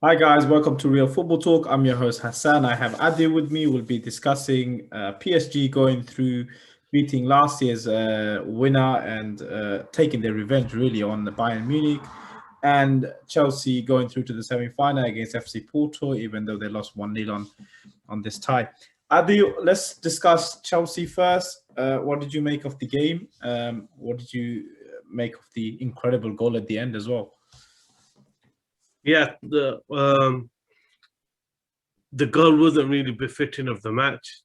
Hi guys, welcome to Real Football Talk. I'm your host Hassan. I have Adi with me. We'll be discussing PSG going through beating last year's winner and taking their revenge really on the Bayern Munich, and Chelsea going through to the semi-final against FC Porto, even though they lost 1-0 on this tie. Adi, let's discuss Chelsea first. What did you make of the game? What did you make of the incredible goal at the end as well? Yeah, the goal wasn't really befitting of the match.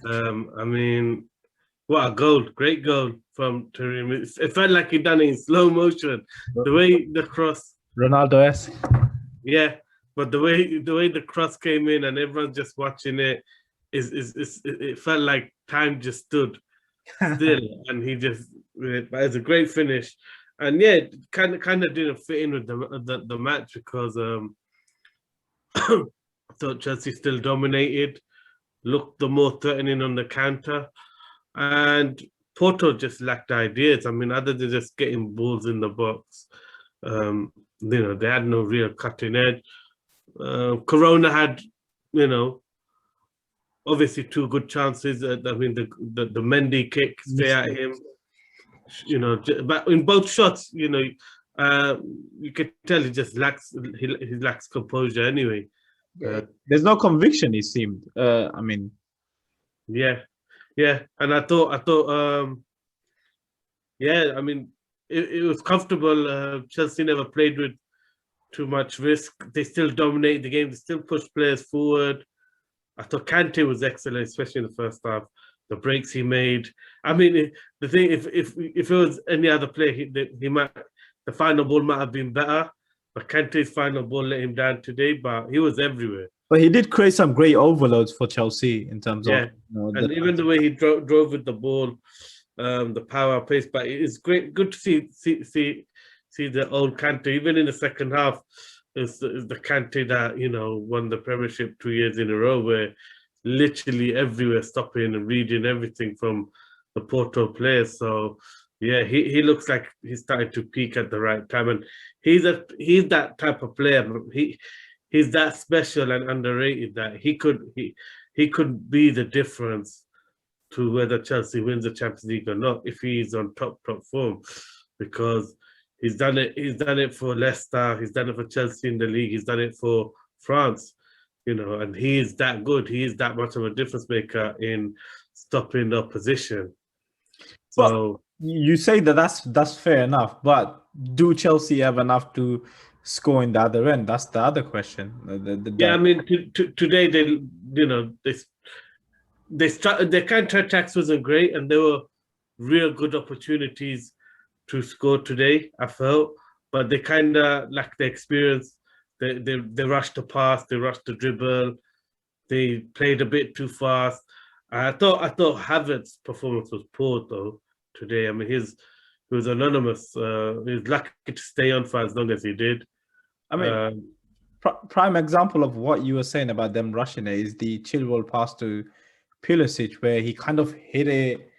I mean, what a goal! Great goal from Taremi. It felt like he done it in slow motion. The way the cross, Ronaldo-esque. yeah, but the way the cross came in and everyone's just watching it, it felt like time just stood still, and he just. But it's a great finish, and yeah, it kind of didn't fit in with the match because I thought Chelsea still dominated, looked the more threatening on the counter, and Porto just lacked ideas. I mean, other than just getting balls in the box, they had no real cutting edge. Corona had, obviously two good chances. I mean, the Mendy kick straight at him. But in both shots, you could tell he lacks composure anyway. There's no conviction, it seemed. Yeah, and yeah, I mean, it was comfortable. Chelsea never played with too much risk. They still dominate the game. They still push players forward. I thought Kante was excellent, especially in the first half. The breaks he made. I mean, the thing, if it was any other player, the final ball might have been better. But Kante's final ball let him down today. But he was everywhere. But he did create some great overloads for Chelsea in terms of and even the way he drove with the ball, the power pace. But it's good to see the old Kante. Even in the second half, is the Kante that won the Premiership 2 years in a row, where literally everywhere stopping and reading everything from the Porto players. So yeah, he looks like he's starting to peak at the right time, and he's that type of player. He's that special and underrated that he could be the difference to whether Chelsea wins the Champions League or not if he's on top form, because he's done it for Leicester, he's done it for Chelsea in the league, he's done it for France, and he is that good. He is that much of a difference maker in stopping the opposition. So you say that's fair enough, but do Chelsea have enough to score in the other end? That's the other question. I mean, today their counter attacks wasn't great, and there were real good opportunities to score today, I felt, but they kind of lacked the experience. They rushed the pass, they rushed the dribble, they played a bit too fast. I thought Havertz's performance was poor though today. I mean, he was anonymous. He was lucky to stay on for as long as he did. I mean, prime example of what you were saying about them rushing it is the Chilwell pass to Pulisic, where he kind of hit it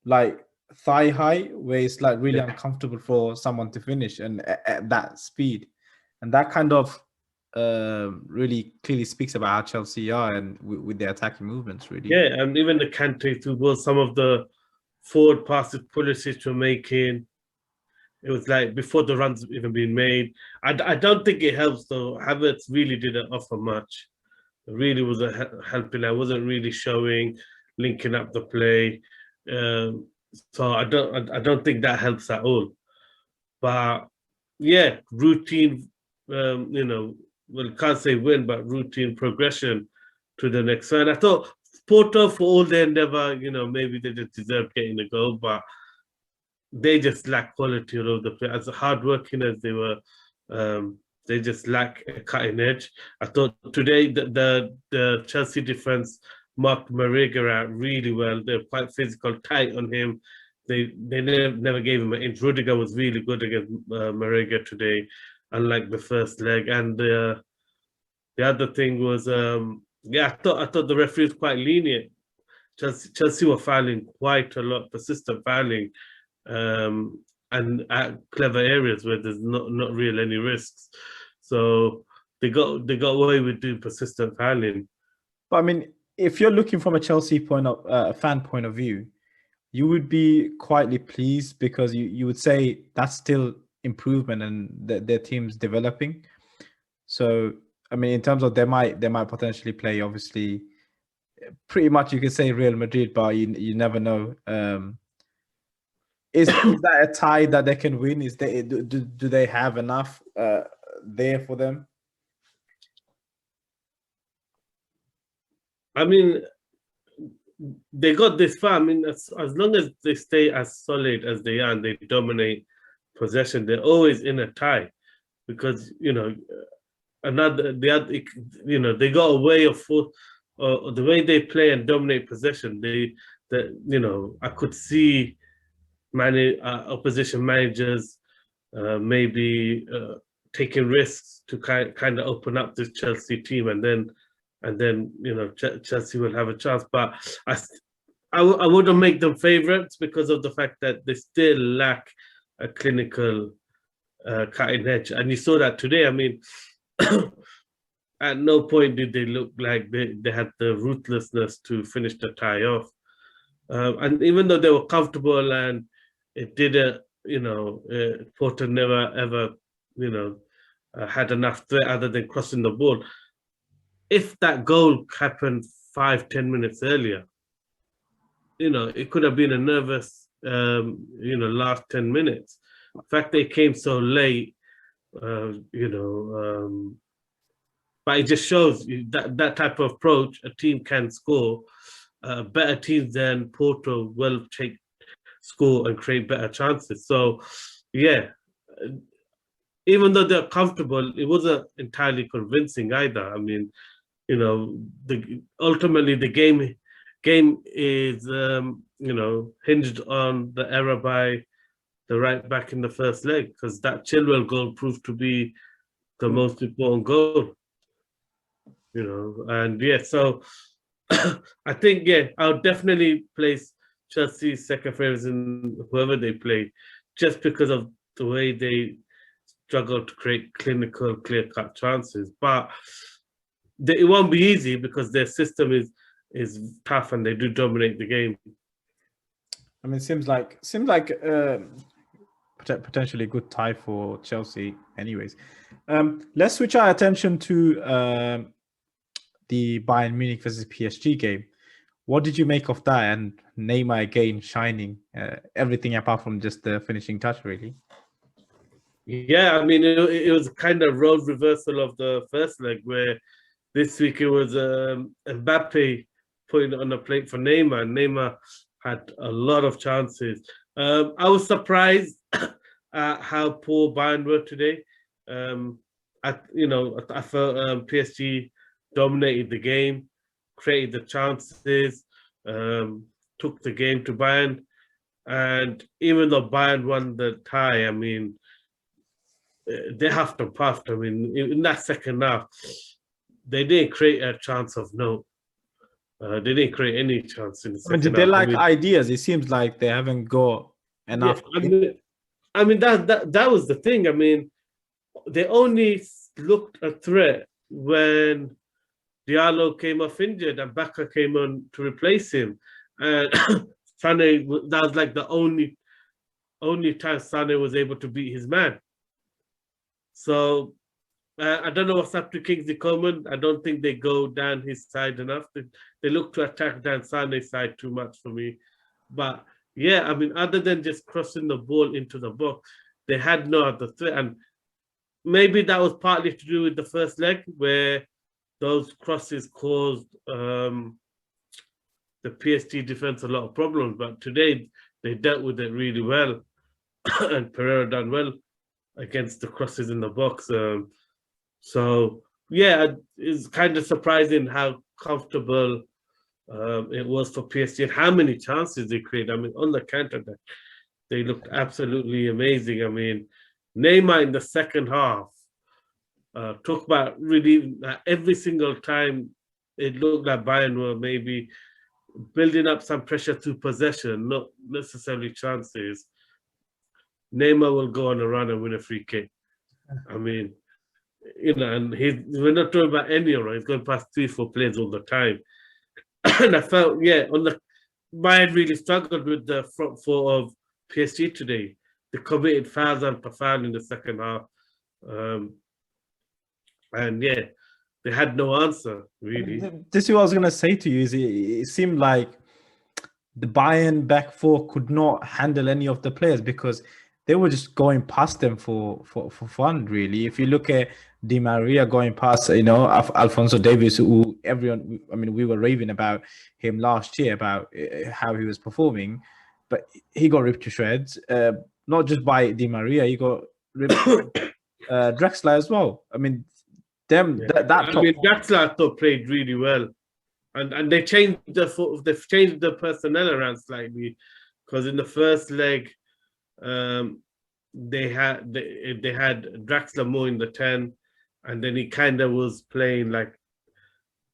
like thigh high, where it's like really uncomfortable for someone to finish, and at that speed, and that kind of really clearly speaks about how Chelsea are and with their attacking movements, really. Yeah, and even the Kante through ball, some of the forward passes Pulisic were making, it was like before the runs even been made. I don't think it helps though. Havertz really didn't offer much. It really wasn't helping. I wasn't really showing, linking up the play. So I don't think that helps at all. But yeah, routine. Well, can't say win, but routine progression to the next one. I thought Porto, for all their endeavor, maybe they just deserved getting the goal, but they just lack quality all over the place. As hardworking as they were, they just lack a cutting edge. I thought today the Chelsea defense marked Marega out really well. They're quite physical, tight on him. They never gave him an inch. Rudiger was really good against Marega today, unlike the first leg. And the other thing was, I thought the referee was quite lenient. Chelsea were fouling quite a lot, persistent fouling, and at clever areas where there's not real any risks. So they got away with doing persistent fouling. But I mean, if you're looking from a Chelsea fan point of view, you would be quietly pleased because you would say that's still improvement and their team's developing. So I mean, in terms of they might potentially play, obviously, pretty much you could say Real Madrid, but you never know. Is that a tie that they can win? Is they do they have enough there for them? I mean, they got this far. I mean, as long as they stay as solid as they are and they dominate possession, they're always in a tie because they got a way of the way they play and dominate possession. I could see opposition managers maybe taking risks to kind of open up this Chelsea team, and then Chelsea will have a chance. But I wouldn't make them favourites because of the fact that they still lack a clinical cutting edge, and you saw that today. I mean, at no point did they look like they had the ruthlessness to finish the tie off. And even though they were comfortable and it didn't, Porto never ever, had enough threat other than crossing the ball. If that goal happened 5-10 minutes earlier, it could have been a nervous, last 10 minutes. In fact, they came so late, but it just shows that type of approach, a team can score. Better teams than Porto will score and create better chances. So, yeah, even though they're comfortable, it wasn't entirely convincing either. I mean, ultimately the game is hinged on the error by the right back in the first leg, because that Chilwell goal proved to be the most important goal. And yeah, so I think I'll definitely place Chelsea's second favourites in whoever they play, just because of the way they struggle to create clinical, clear-cut chances. But it won't be easy because their system is tough and they do dominate the game. I mean, seems like potentially a good tie for Chelsea. Anyways, let's switch our attention to the Bayern Munich versus PSG game. What did you make of that? And Neymar again shining, everything apart from just the finishing touch, really. Yeah, I mean, it was kind of role reversal of the first leg, where this week it was Mbappe putting it on the plate for Neymar. Neymar had a lot of chances. I was surprised at how poor Bayern were today. I felt PSG dominated the game, created the chances, took the game to Bayern. And even though Bayern won the tie, I mean, they have to puffed. I mean, in that second half, they didn't create a chance of note. They didn't create any chance in the second half. Did they lack ideas? It seems like they haven't got enough. Yeah, I mean that was the thing. I mean, they only looked a threat when Diallo came off injured and Baka came on to replace him. And Sané, that was like the only time Sané was able to beat his man. So I don't know what's up to Kingsley Coman. I don't think they go down his side enough. They look to attack down Sané's side too much for me. But yeah, I mean, other than just crossing the ball into the box, they had no other threat. And maybe that was partly to do with the first leg, where those crosses caused the PSG defense a lot of problems. But today they dealt with it really well, and Pereira done well against the crosses in the box. So yeah, it's kind of surprising how comfortable it was for PSG and how many chances they created. I mean, on the counter, they looked absolutely amazing. I mean, Neymar in the second half talk about really every single time it looked like Bayern were maybe building up some pressure through possession, not necessarily chances. Neymar will go on a run and win a free kick. I mean, And we're not talking about any of them. He's going past 3-4 players all the time. And I felt, on the Bayern really struggled with the front four of PSG today. They committed fouls and foul in the second half. And they had no answer, really. This is what I was going to say to you, is it seemed like the Bayern back four could not handle any of the players because they were just going past them for fun, really. If you look at Di Maria going past, Alphonso Davies, who everyone, I mean, we were raving about him last year, about how he was performing, but he got ripped to shreds, not just by Di Maria, he got ripped Drexler as well. I mean, Drexler I thought played really well. And they changed they've changed the personnel around slightly, because in the first leg, they had Draxler more in the 10, and then he kind of was playing like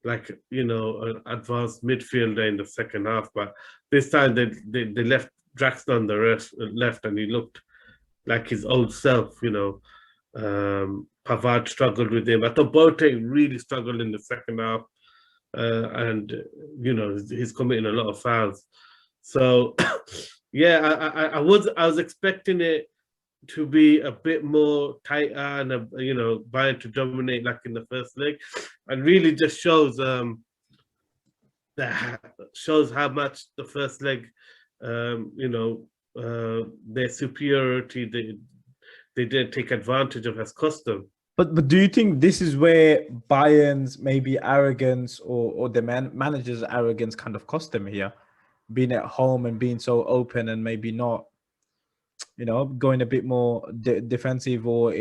an advanced midfielder in the second half. But this time they left Draxler on the left, and he looked like his old self. Pavard struggled with him. I thought Boateng really struggled in the second half. And he's committing a lot of fouls. So I was expecting it to be a bit more tighter and Bayern to dominate like in the first leg, and really just shows how much the first leg, their superiority they didn't take advantage of has cost them. But do you think this is where Bayern's maybe arrogance or the manager's arrogance kind of cost them here, being at home and being so open and maybe not, going a bit more defensive or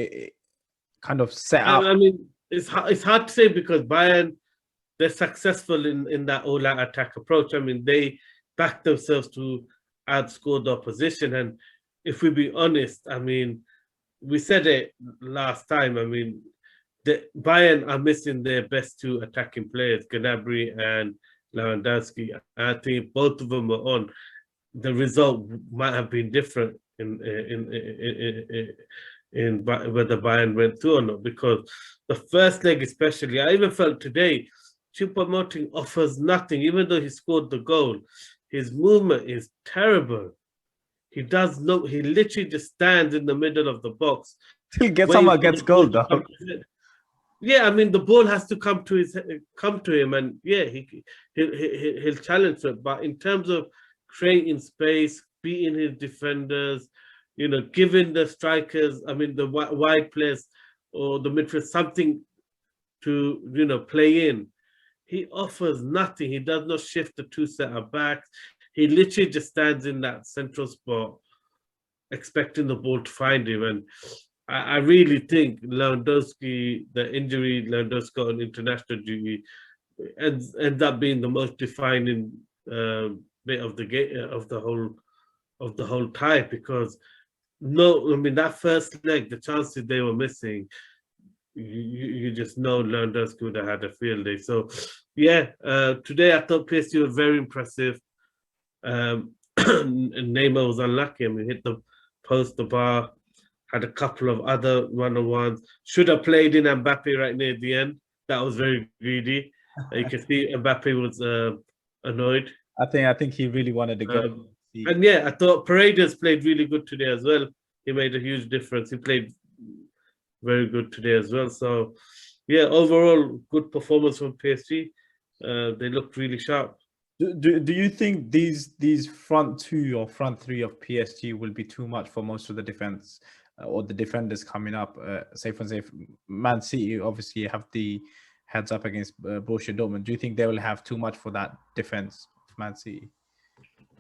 kind of set up? I mean, it's hard to say because Bayern, they're successful in that all-out attack approach. I mean, they back themselves to outscore the opposition. And if we be honest, I mean, we said it last time. I mean, the Bayern are missing their best two attacking players, Gnabry and Lewandowski. I think both of them were on. The result might have been different in whether Bayern went through or not, because the first leg especially, I even felt today, Choupo-Moting offers nothing. Even though he scored the goal, his movement is terrible. He does no. He literally just stands in the middle of the box. He gets goal, though. Yeah, I mean the ball has to come to him, and he'll challenge it. But in terms of creating space, beating his defenders, giving the strikers, I mean the wide players or the midfield something to play in, he offers nothing. He does not shift the two centre backs. He literally just stands in that central spot, expecting the ball to find him. And I really think Lewandowski, the injury Lewandowski got on international duty, ends up being the most defining bit of the game of the whole tie. Because that first leg, the chances they were missing, you just know Lewandowski would have had a field day. So today I thought PSG were very impressive. And Neymar was unlucky. I mean, hit the post, the bar, had a couple of other one-on-ones. Should have played in Mbappe right near the end. That was very greedy. You can see Mbappe was annoyed. I think he really wanted to go. And I thought Paredes played really good today as well. He made a huge difference. He played very good today as well. So, overall, good performance from PSG. They looked really sharp. Do you think these front two or front three of PSG will be too much for most of the defense or the defenders coming up? Say for example, Man City obviously have the heads up against Borussia Dortmund. Do you think they will have too much for that defense of Man City?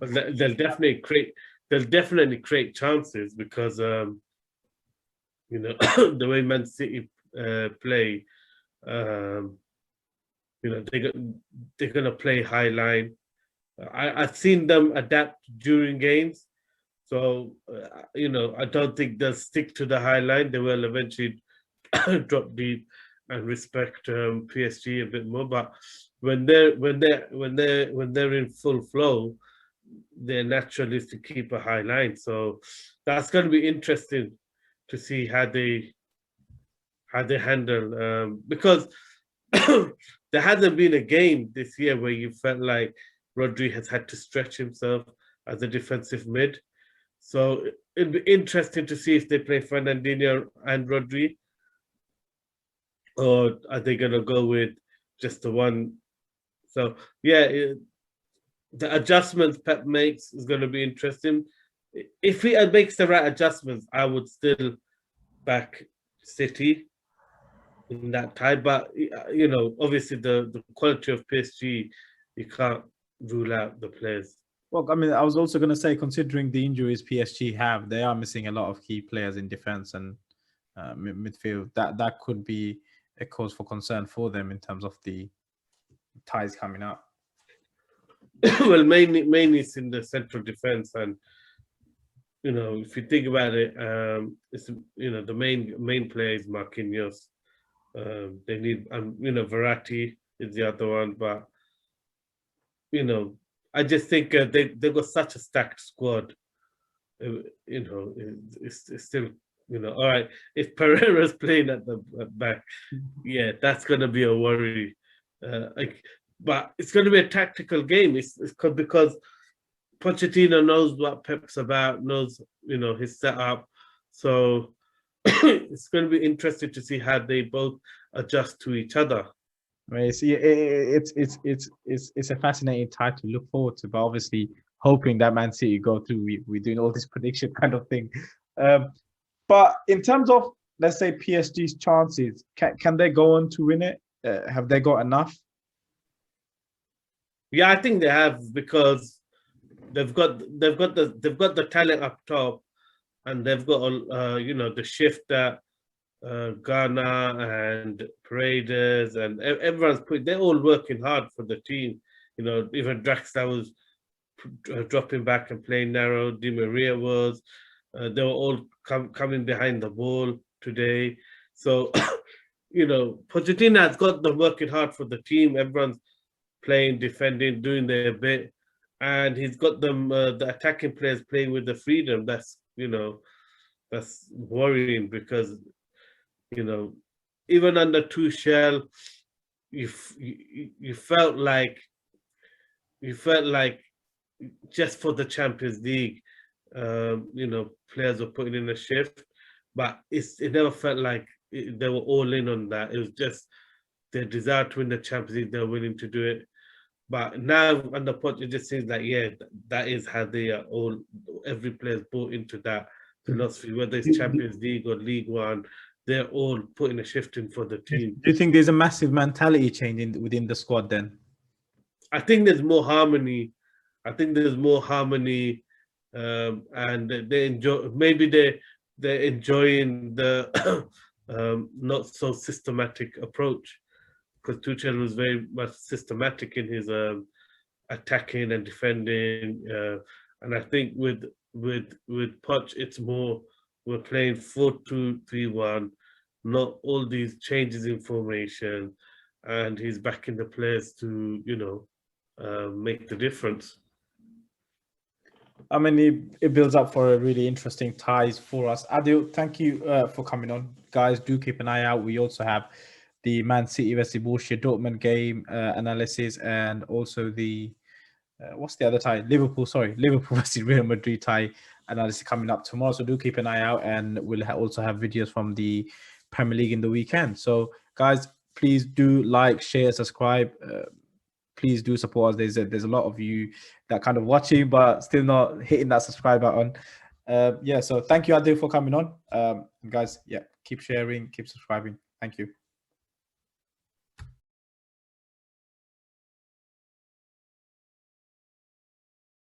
But they'll definitely create chances because the way Man City play. They're gonna play high line. I've seen them adapt during games, so I don't think they'll stick to the high line. They will eventually drop deep and respect PSG a bit more. But when they're in full flow, their natural is to keep a high line. So that's going to be interesting to see how they how they handle because there hasn't been a game this year where you felt like Rodri has had to stretch himself as a defensive mid. So it'll be interesting to see if they play Fernandinho and Rodri, or are they going to go with just the one? So yeah, the adjustments Pep makes is going to be interesting. If he makes the right adjustments, I would still back City in that tie. But obviously the quality of PSG, you can't rule out the players. Well, I mean, I was also going to say, considering the injuries PSG have, they are missing a lot of key players in defense and midfield. That could be a cause for concern for them in terms of the ties coming up. Well, mainly it's in the central defense, and if you think about it, it's the main player is Marquinhos. They need Verratti is the other one, but I just think they've got such a stacked squad. It's still all right. If Pereira's playing at the back, yeah, that's gonna be a worry. But it's gonna be a tactical game. It's because Pochettino knows what Pep's about, knows his setup. So it's going to be interesting to see how they both adjust to each other. Right. So it's a fascinating tie to look forward to, but obviously hoping that Man City go through. We're doing all this prediction kind of thing. But in terms of, let's say, PSG's chances, can they go on to win it? Have they got enough? Yeah, I think they have, because they've got the talent up top, and they've got the shift that Ghana and Paredes and everyone's they're all working hard for the team. Even Draxler was dropping back and playing narrow. Di Maria was. They were all coming behind the ball today. So Pochettino has got them working hard for the team. Everyone's playing, defending, doing their bit, and he's got them the attacking players playing with the freedom. That's worrying, because even under Tuchel, you felt like just for the Champions League, players were putting in a shift, but it never felt like they were all in on that. It was just their desire to win the Champions League. They're willing to do it. But now under Poch, it just seems like, yeah, that is how they are all. Every player's bought into that philosophy, whether it's Champions League or League One. They're all putting a shift in for the team. Do you think there's a massive mentality change within the squad then? I think there's more harmony. And they enjoy. Maybe they're enjoying the not so systematic approach, because Tuchel was very much systematic in his attacking and defending, and I think with Poch, it's more, we're playing 4-2-3-1, not all these changes in formation, and he's backing the players to make the difference. I mean, it builds up for a really interesting ties for us. Adil, thank you for coming on. Guys, do keep an eye out. We also have the Man City versus Borussia Dortmund game analysis, and also the what's the other tie? Liverpool versus Real Madrid tie analysis coming up tomorrow. So do keep an eye out, and we'll also have videos from the Premier League in the weekend. So guys, please do like, share, subscribe. Please do support us. There's a lot of you that kind of watching but still not hitting that subscribe button. So thank you, Adil, for coming on. Guys, yeah, keep sharing, keep subscribing. Thank you.